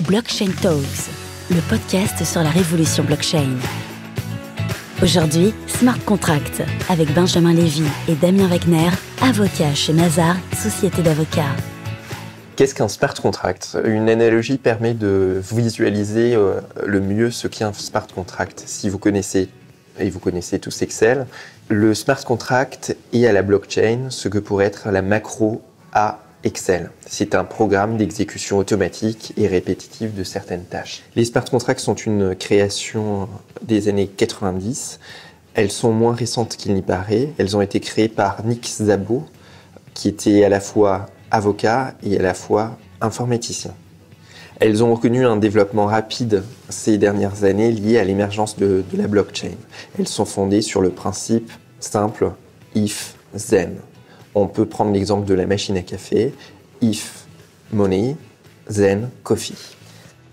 Blockchain Talks, le podcast sur la révolution blockchain. Aujourd'hui, Smart Contract avec Benjamin Lévy et Damien Wegner, avocats chez Mazars, société d'avocats. Qu'est-ce qu'un smart contract ? Une analogie permet de visualiser le mieux ce qu'est un smart contract. Si vous connaissez, et vous connaissez tous Excel, le smart contract est à la blockchain ce que pourrait être la macro à Excel. C'est un programme d'exécution automatique et répétitive de certaines tâches. Les smart contracts sont une création des années 90. Elles sont moins récentes qu'il n'y paraît. Elles ont été créées par Nick Szabo, qui était à la fois avocat et à la fois informaticien. Elles ont reconnu un développement rapide ces dernières années lié à l'émergence de la blockchain. Elles sont fondées sur le principe simple if, then. On peut prendre l'exemple de la machine à café, if money, then coffee.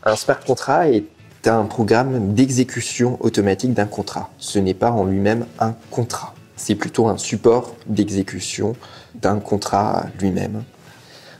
Un smart contract est un programme d'exécution automatique d'un contrat. Ce n'est pas en lui-même un contrat. C'est plutôt un support d'exécution d'un contrat lui-même.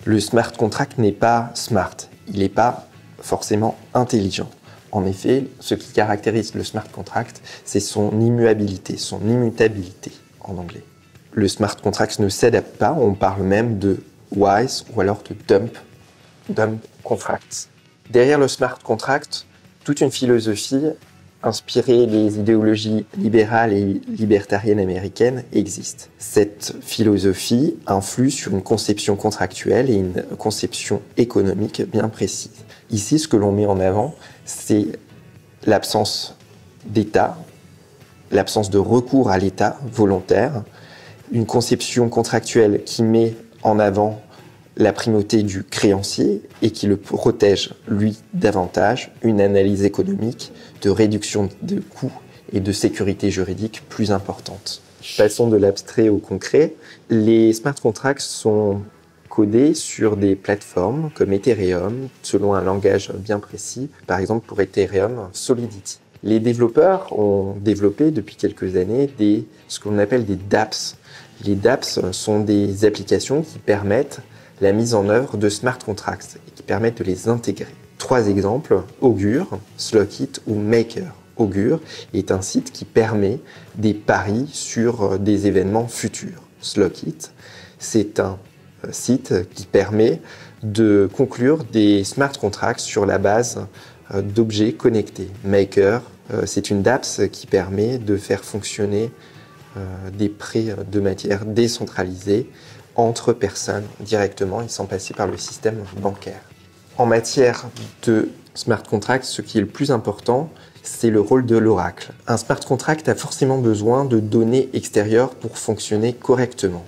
Le smart contract n'est pas smart, il n'est pas forcément intelligent. En effet, ce qui caractérise le smart contract, c'est son immuabilité, son immutabilité en anglais. Le smart contract ne s'adapte pas, on parle même de wise ou alors de dumb contracts. Derrière le smart contract, toute une philosophie inspirée des idéologies libérales et libertariennes américaines existe. Cette philosophie influe sur une conception contractuelle et une conception économique bien précise. Ici, ce que l'on met en avant, c'est l'absence d'État, l'absence de recours à l'État volontaire, une conception contractuelle qui met en avant la primauté du créancier et qui le protège, lui, davantage, une analyse économique de réduction de coûts et de sécurité juridique plus importante. Passons de l'abstrait au concret. Les smart contracts sont codés sur des plateformes comme Ethereum, selon un langage bien précis, par exemple pour Ethereum Solidity. Les développeurs ont développé depuis quelques années ce qu'on appelle des dApps. Les dApps sont des applications qui permettent la mise en œuvre de smart contracts et qui permettent de les intégrer. 3 exemples, Augur, Slockit ou Maker. Augur est un site qui permet des paris sur des événements futurs. Slockit, c'est un site qui permet de conclure des smart contracts sur la base d'objets connectés. Maker, c'est une dApps qui permet de faire fonctionner des prêts de matière décentralisés entre personnes directement et sans passer par le système bancaire. En matière de smart contract, ce qui est le plus important, c'est le rôle de l'oracle. Un smart contract a forcément besoin de données extérieures pour fonctionner correctement.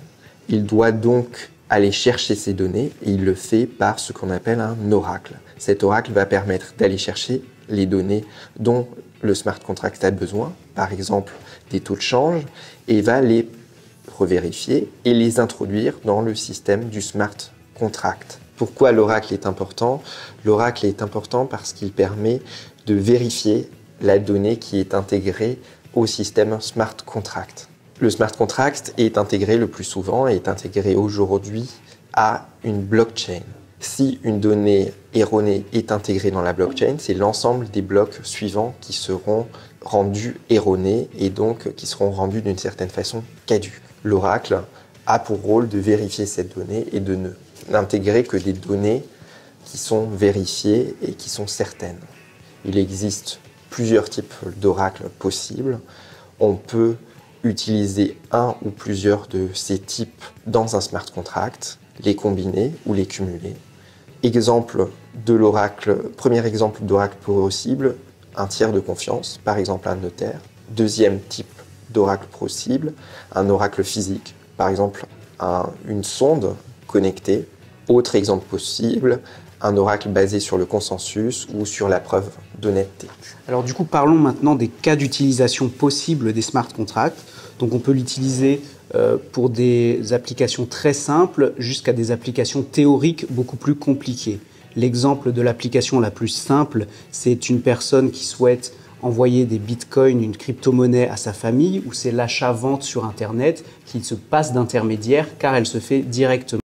Il doit donc aller chercher ces données et il le fait par ce qu'on appelle un oracle. Cet oracle va permettre d'aller chercher les données dont le smart contract a besoin, par exemple des taux de change, et va les revérifier et les introduire dans le système du smart contract. Pourquoi l'oracle est important ? L'oracle est important parce qu'il permet de vérifier la donnée qui est intégrée au système smart contract. Le smart contract est intégré le plus souvent, est intégré aujourd'hui à une blockchain. Si une donnée erronée est intégrée dans la blockchain, c'est l'ensemble des blocs suivants qui seront rendus erronés et donc qui seront rendus d'une certaine façon caducs. L'oracle a pour rôle de vérifier cette donnée et de n'intégrer que des données qui sont vérifiées et qui sont certaines. Il existe plusieurs types d'oracles possibles. On peut utiliser un ou plusieurs de ces types dans un smart contract, les combiner ou les cumuler. Premier exemple d'oracle possible, un tiers de confiance, par exemple un notaire. Deuxième type d'oracle possible, un oracle physique, par exemple une sonde connectée. Autre exemple possible, un oracle basé sur le consensus ou sur la preuve d'honnêteté. Alors du coup, parlons maintenant des cas d'utilisation possibles des smart contracts. Donc on peut l'utiliser pour des applications très simples jusqu'à des applications théoriques beaucoup plus compliquées. L'exemple de l'application la plus simple, c'est une personne qui souhaite envoyer des bitcoins, une crypto-monnaie à sa famille, ou c'est l'achat-vente sur Internet qui se passe d'intermédiaire car elle se fait directement.